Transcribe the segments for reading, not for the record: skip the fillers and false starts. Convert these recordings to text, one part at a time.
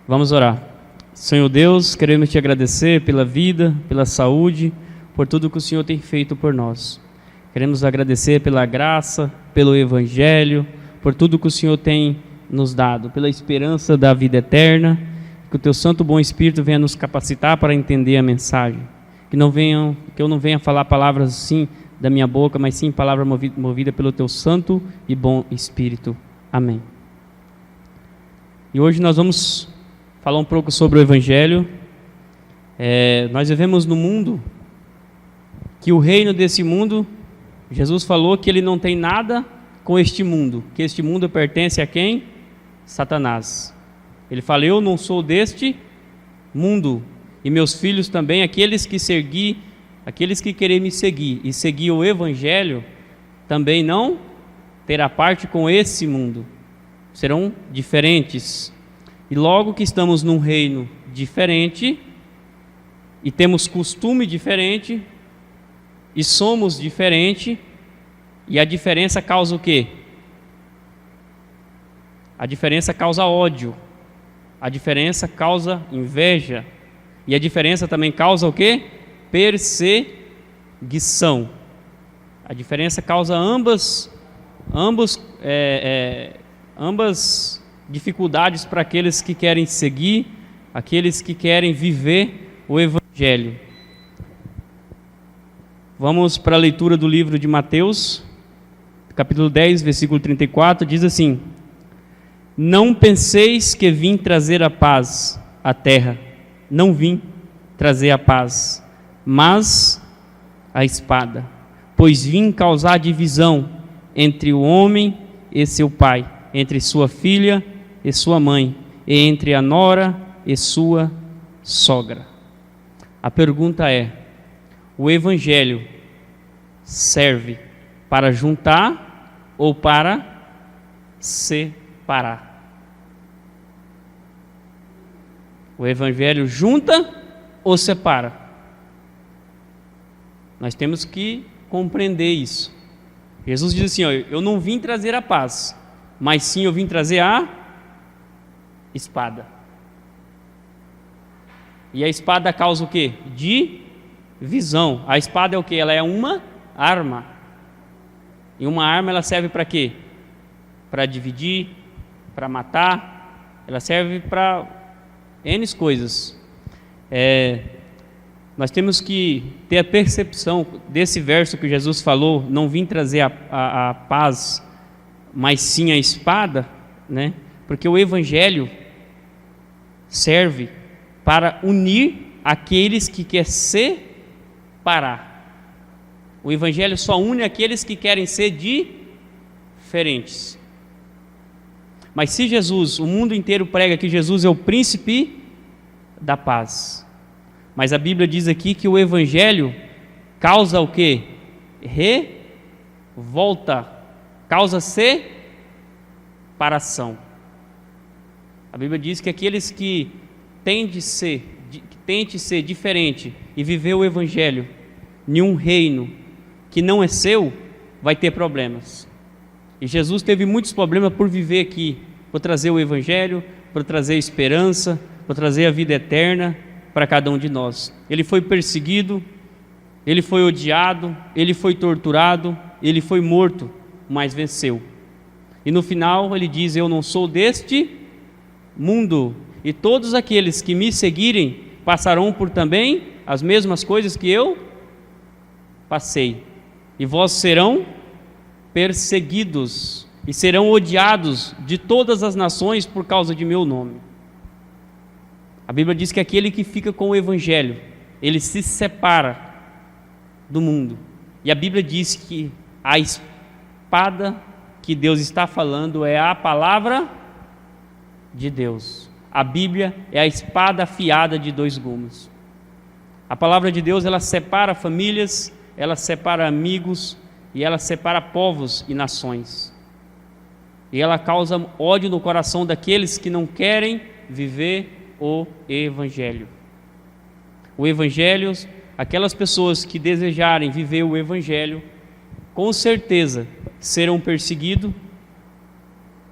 Vamos orar. Senhor Deus, queremos te agradecer pela vida, pela saúde, por tudo que o Senhor tem feito por nós. Queremos agradecer pela graça, pelo Evangelho, por tudo que o Senhor tem nos dado, pela esperança da vida eterna. Que o Teu Santo Bom Espírito venha nos capacitar para entender a mensagem. Que eu não venha falar palavras assim da minha boca, mas sim palavra movida pelo Teu Santo e Bom Espírito. Amém. E hoje nós vamos falar um pouco sobre o Evangelho. Nós vivemos num mundo que o reino desse mundo, Jesus falou que ele não tem nada com este mundo, que este mundo pertence a quem? Satanás. Ele fala, eu não sou deste mundo, e meus filhos também, aqueles que querem me seguir e seguir o Evangelho, também não terá parte com esse mundo, serão diferentes. E logo que estamos num reino diferente, e temos costume diferente, e somos diferente, e a diferença causa o quê? A diferença causa ódio, a diferença causa inveja, e a diferença também causa o quê? Perseguição. A diferença causa ambas dificuldades para aqueles que querem seguir, aqueles que querem viver o Evangelho. Vamos para a leitura do livro de Mateus, capítulo 10, versículo 34, diz assim: Não penseis que vim trazer a paz à terra, não vim trazer a paz, mas a espada, pois vim causar divisão entre o homem e seu pai, entre sua filha e sua mãe, e entre a nora e sua sogra. A pergunta é: o Evangelho serve para juntar ou para separar? O Evangelho junta ou separa? Nós temos que compreender isso. Jesus diz assim, eu não vim trazer a paz, mas sim eu vim trazer a espada. E a espada causa o quê? Divisão. A espada é o quê? Ela é uma arma. E uma arma ela serve para quê? Para dividir, para matar. Ela serve para N coisas. Nós temos que ter a percepção desse verso que Jesus falou, não vim trazer a paz, mas sim a espada, né? Porque o Evangelho serve para unir aqueles que querem separar. O Evangelho só une aqueles que querem ser diferentes. Mas se Jesus, o mundo inteiro prega que Jesus é o príncipe da paz, mas a Bíblia diz aqui que o Evangelho causa o quê? Revolta, causa separação. A Bíblia diz que aqueles que tente ser diferente e viver o Evangelho em um reino que não é seu, vai ter problemas. E Jesus teve muitos problemas por viver aqui, por trazer o Evangelho, por trazer esperança, por trazer a vida eterna para cada um de nós. Ele foi perseguido, ele foi odiado, ele foi torturado, ele foi morto, mas venceu. E no final ele diz, eu não sou deste mundo, e todos aqueles que me seguirem passarão por também as mesmas coisas que eu passei, e vós serão perseguidos e serão odiados de todas as nações por causa de meu nome. A Bíblia diz que aquele que fica com o Evangelho, ele se separa do mundo. E a Bíblia diz que a espada que Deus está falando é a palavra de Deus. A Bíblia é a espada afiada de dois gumes. A palavra de Deus, ela separa famílias, ela separa amigos e ela separa povos e nações. E ela causa ódio no coração daqueles que não querem viver o Evangelho. O Evangelho, aquelas pessoas que desejarem viver o Evangelho, com certeza serão perseguidos,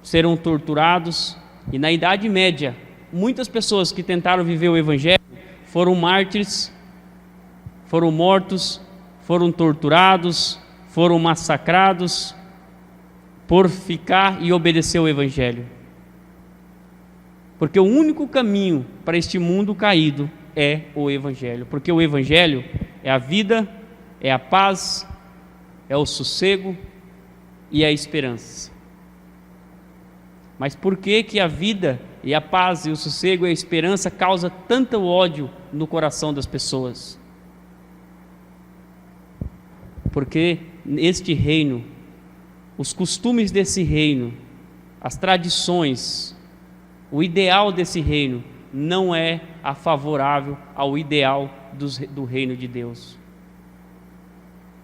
serão torturados, e na Idade Média muitas pessoas que tentaram viver o Evangelho foram mártires, foram mortos, foram torturados, foram massacrados por ficar e obedecer o Evangelho. Porque o único caminho para este mundo caído é o Evangelho. Porque o Evangelho é a vida, é a paz, é o sossego e a esperança. Mas por que que a vida e a paz e o sossego e a esperança causa tanto ódio no coração das pessoas? Porque este reino, os costumes desse reino, as tradições, o ideal desse reino não é favorável ao ideal do reino de Deus.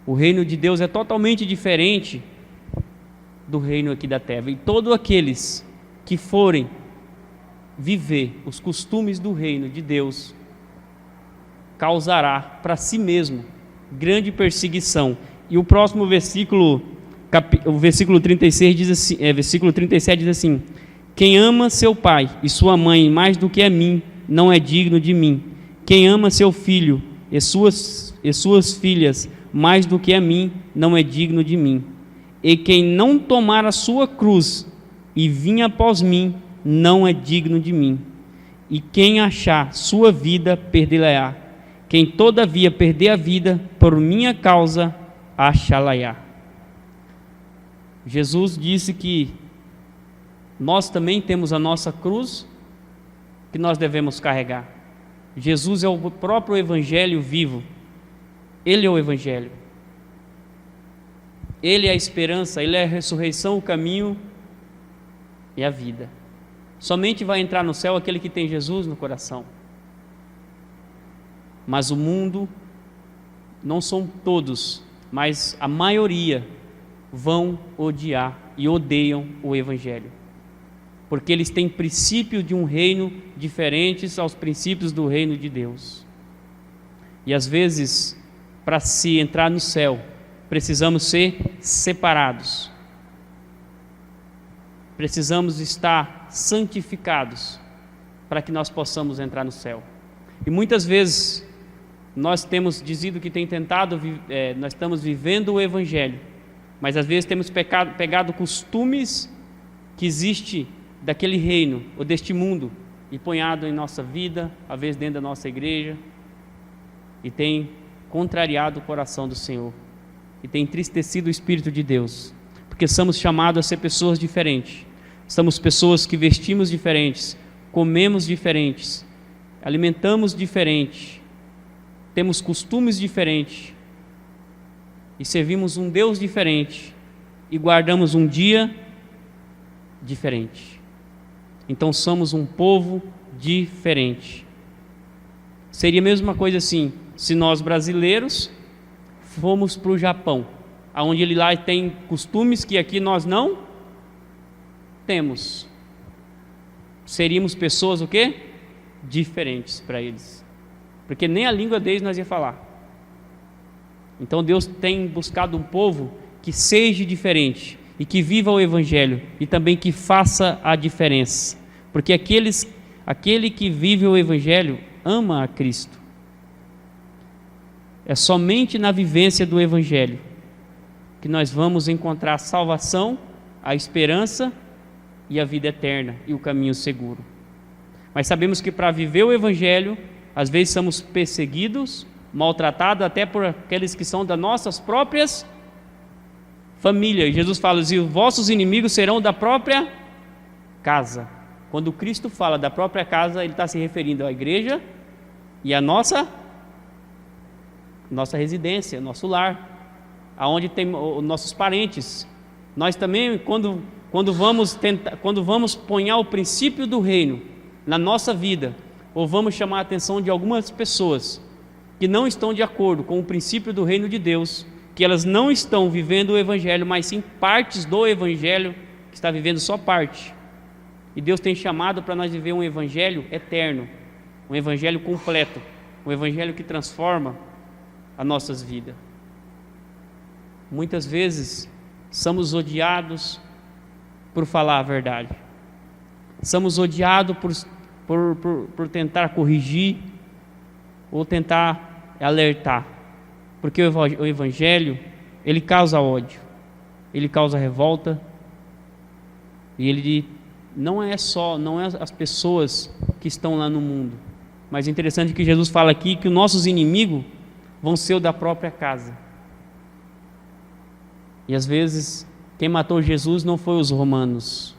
O reino de Deus é totalmente diferente do reino aqui da terra. E todos aqueles que forem viver os costumes do reino de Deus causará para si mesmo grande perseguição. E o próximo versículo, o versículo 36 diz assim, versículo 37 diz assim: quem ama seu pai e sua mãe mais do que a mim, não é digno de mim. Quem ama seu filho e suas filhas mais do que a mim, não é digno de mim. E quem não tomar a sua cruz e vir após mim, não é digno de mim. E quem achar sua vida, perdê-la-á. Quem todavia perder a vida por minha causa, achá-la-á. Jesus disse que nós também temos a nossa cruz que nós devemos carregar. Jesus é o próprio Evangelho vivo. Ele é o Evangelho. Ele é a esperança, Ele é a ressurreição, o caminho e a vida. Somente vai entrar no céu aquele que tem Jesus no coração. Mas o mundo, não são todos, mas a maioria vão odiar e odeiam o Evangelho. Porque eles têm princípio de um reino diferentes aos princípios do reino de Deus. E às vezes, para se entrar no céu, precisamos ser separados. Precisamos estar santificados para que nós possamos entrar no céu. E muitas vezes nós temos dizido que nós estamos vivendo o Evangelho, mas às vezes temos pegado costumes que existem daquele reino ou deste mundo e ponhado em nossa vida, às vezes dentro da nossa igreja, e tem contrariado o coração do Senhor e tem entristecido o Espírito de Deus, porque somos chamados a ser pessoas diferentes. Somos pessoas que vestimos diferentes, comemos diferentes, alimentamos diferente, temos costumes diferentes e servimos um Deus diferente e guardamos um dia diferente. Então somos um povo diferente. Seria a mesma coisa assim, se nós brasileiros fomos para o Japão, onde ele lá tem costumes que aqui nós não temos. Seríamos pessoas o quê? Diferentes para eles, porque nem a língua deles nós ia falar. Então Deus tem buscado um povo que seja diferente e que viva o Evangelho e também que faça a diferença, porque aquele que vive o Evangelho ama a Cristo. É somente na vivência do Evangelho que nós vamos encontrar a salvação, a esperança e a vida eterna e o caminho seguro. Mas sabemos que para viver o Evangelho, às vezes somos perseguidos, maltratados até por aqueles que são das nossas próprias famílias. Jesus fala assim: os vossos inimigos serão da própria casa. Quando Cristo fala da própria casa, Ele está se referindo à igreja e à nossa residência, nosso lar, aonde tem os nossos parentes. Nós também, quando vamos ponhar o princípio do reino na nossa vida, ou vamos chamar a atenção de algumas pessoas que não estão de acordo com o princípio do reino de Deus, que elas não estão vivendo o Evangelho, mas sim partes do Evangelho, que está vivendo só parte. E Deus tem chamado para nós viver um Evangelho eterno, um Evangelho completo, um Evangelho que transforma as nossas vidas. Muitas vezes somos odiados por falar a verdade. Somos odiados por tentar corrigir ou tentar alertar, porque o Evangelho, ele causa ódio, ele causa revolta, e ele não é as pessoas que estão lá no mundo, mas é interessante que Jesus fala aqui que os nossos inimigos vão ser o da própria casa. E às vezes quem matou Jesus não foi os romanos,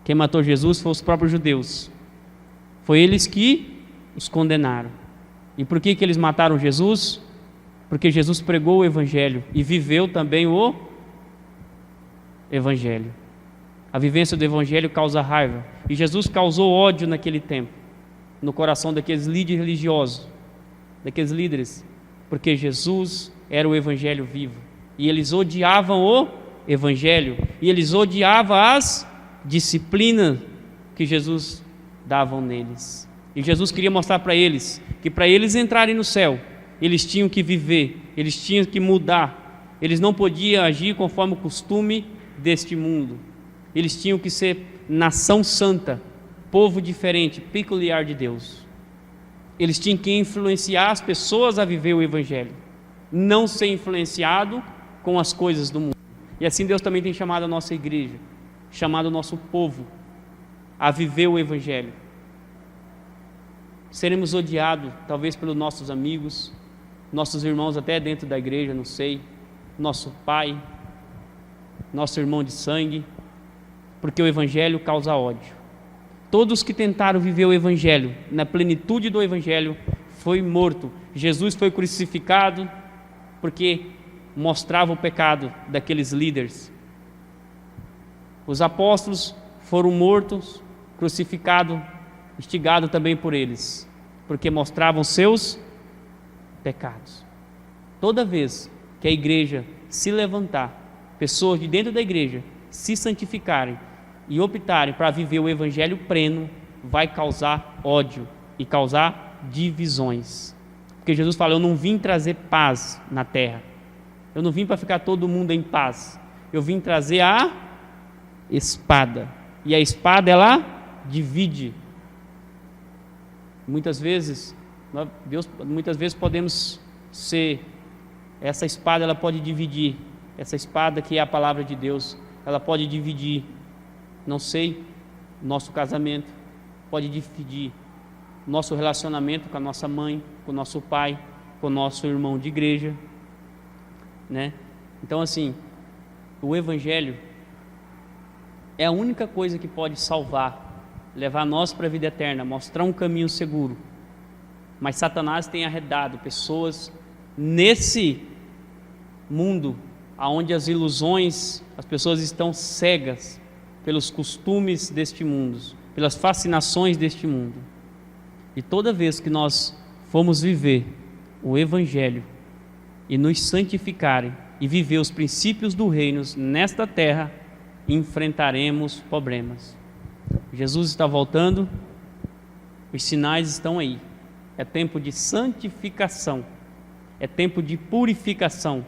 quem matou Jesus foi os próprios judeus, foi eles que os condenaram. E por que eles mataram Jesus? Porque Jesus pregou o Evangelho e viveu também o Evangelho. A vivência do Evangelho causa raiva, e Jesus causou ódio naquele tempo, no coração daqueles líderes religiosos, daqueles líderes, porque Jesus era o Evangelho vivo, e eles odiavam o Evangelho, e eles odiavam as disciplinas que Jesus dava neles. E Jesus queria mostrar para eles que para eles entrarem no céu, eles tinham que viver, eles tinham que mudar, eles não podiam agir conforme o costume deste mundo, eles tinham que ser nação santa, povo diferente, peculiar de Deus. Eles tinham que influenciar as pessoas a viver o Evangelho, não ser influenciado com as coisas do mundo. E assim Deus também tem chamado a nossa igreja, chamado o nosso povo a viver o Evangelho. Seremos odiados talvez pelos nossos amigos, nossos irmãos até dentro da igreja, não sei, nosso pai, nosso irmão de sangue, porque o Evangelho causa ódio. Todos que tentaram viver o Evangelho, na plenitude do Evangelho, foi morto. Jesus foi crucificado porque mostrava o pecado daqueles líderes. Os apóstolos foram mortos, crucificados, instigados também por eles, porque mostravam seus pecados. Toda vez que a igreja se levantar, pessoas de dentro da igreja se santificarem e optarem para viver o Evangelho pleno, vai causar ódio e causar divisões. Porque Jesus fala: eu não vim trazer paz na terra, eu não vim para ficar todo mundo em paz, eu vim trazer a espada, e a espada ela divide. Muitas vezes podemos ser, essa espada ela pode dividir, essa espada que é a palavra de Deus, ela pode dividir, não sei, nosso casamento, pode dividir nosso relacionamento com a nossa mãe, com o nosso pai, com o nosso irmão de igreja, né? Então assim, o Evangelho é a única coisa que pode salvar, levar nós para a vida eterna, mostrar um caminho seguro. Mas Satanás tem arredado pessoas nesse mundo onde as ilusões, as pessoas estão cegas pelos costumes deste mundo, pelas fascinações deste mundo. E toda vez que nós formos viver o Evangelho e nos santificarem e viver os princípios do reino nesta terra, enfrentaremos problemas. Jesus está voltando, os sinais estão aí. É tempo de santificação, é tempo de purificação,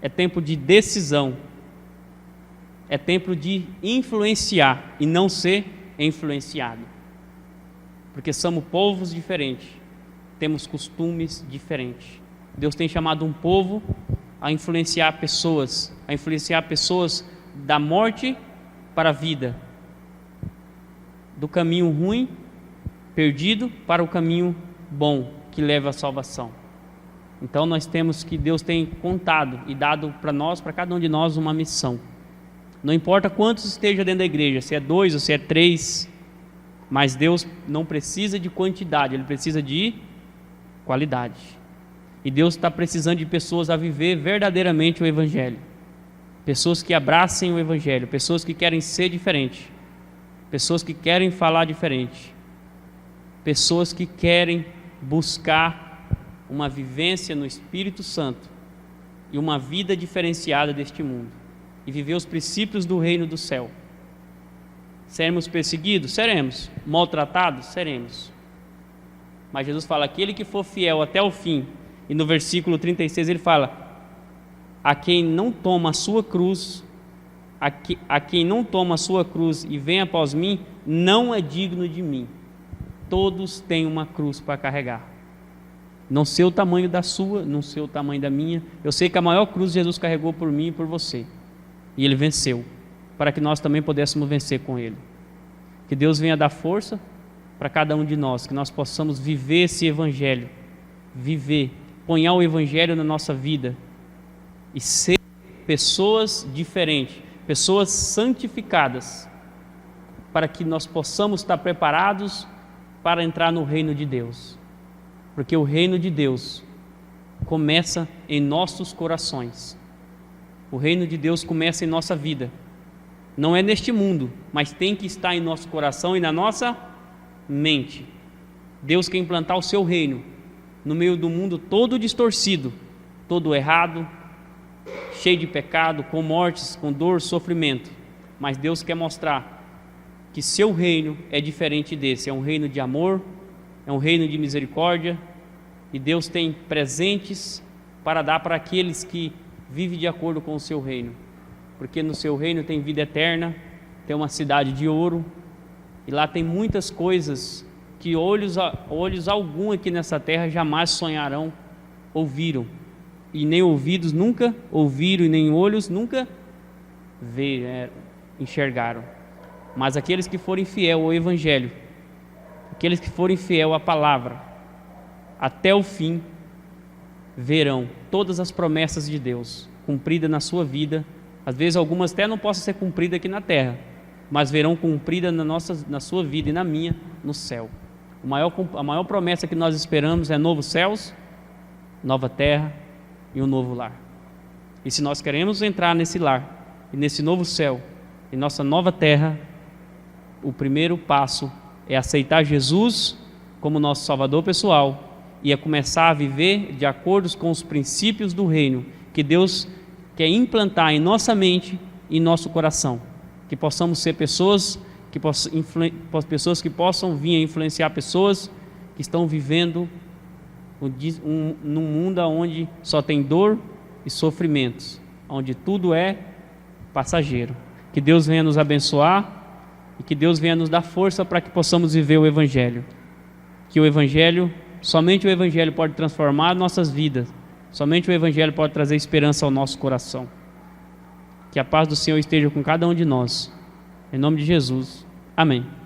é tempo de decisão, é tempo de influenciar e não ser influenciado, porque somos povos diferentes, temos costumes diferentes. Deus tem chamado um povo a influenciar pessoas da morte para a vida, do caminho ruim, perdido, para o caminho bom, que leva à salvação. Então nós temos que, Deus tem contado e dado para nós, para cada um de nós, uma missão. Não importa quantos estejam dentro da igreja, se é 2 ou se é 3, mas Deus não precisa de quantidade, Ele precisa de qualidade. E Deus está precisando de pessoas a viver verdadeiramente o Evangelho, pessoas que abracem o Evangelho, pessoas que querem ser diferentes, pessoas que querem falar diferente, pessoas que querem buscar uma vivência no Espírito Santo e uma vida diferenciada deste mundo e viver os princípios do reino do céu. Seremos perseguidos? Seremos. Maltratados? Seremos. Mas Jesus fala: aquele que for fiel até o fim. E no versículo 36 ele fala: a quem não toma a sua cruz, a quem não toma a sua cruz e vem após mim, não é digno de mim. todos têm uma cruz para carregar. Não sei o tamanho da sua, não sei o tamanho da minha. Eu sei que a maior cruz Jesus carregou por mim e por você. E Ele venceu, para que nós também pudéssemos vencer com Ele. Que Deus venha dar força para cada um de nós, que nós possamos viver esse Evangelho, ponhar o Evangelho na nossa vida e ser pessoas diferentes, pessoas santificadas, para que nós possamos estar preparados para entrar no reino de Deus. Porque o reino de Deus começa em nossos corações. O reino de Deus começa em nossa vida. Não é neste mundo, mas tem que estar em nosso coração e na nossa mente. Deus quer implantar o seu reino no meio do mundo todo distorcido, todo errado, cheio de pecado, com mortes, com dor, sofrimento. Mas Deus quer mostrar que seu reino é diferente desse. É um reino de amor, é um reino de misericórdia, e Deus tem presentes para dar para aqueles que vivem de acordo com o seu reino, porque no seu reino tem vida eterna, tem uma cidade de ouro, e lá tem muitas coisas que olhos algum aqui nessa terra jamais sonharão, ouviram, e nem ouvidos nunca ouviram, e nem olhos nunca enxergaram. Mas aqueles que forem fiel ao Evangelho, aqueles que forem fiel à palavra, até o fim, verão todas as promessas de Deus cumpridas na sua vida. Às vezes algumas até não possam ser cumpridas aqui na terra, mas verão cumpridas na sua vida e na minha, no céu. A maior promessa que nós esperamos é novos céus, nova terra e um novo lar. E se nós queremos entrar nesse lar e nesse novo céu e nossa nova terra, o primeiro passo é aceitar Jesus como nosso Salvador pessoal e é começar a viver de acordo com os princípios do reino que Deus quer implantar em nossa mente e em nosso coração. Que possamos ser pessoas que possam vir a influenciar pessoas que estão vivendo num mundo onde só tem dor e sofrimentos, onde tudo é passageiro. Que Deus venha nos abençoar e que Deus venha nos dar força para que possamos viver o Evangelho. Que o Evangelho, somente o Evangelho pode transformar nossas vidas, somente o Evangelho pode trazer esperança ao nosso coração. Que a paz do Senhor esteja com cada um de nós. Em nome de Jesus. Amém.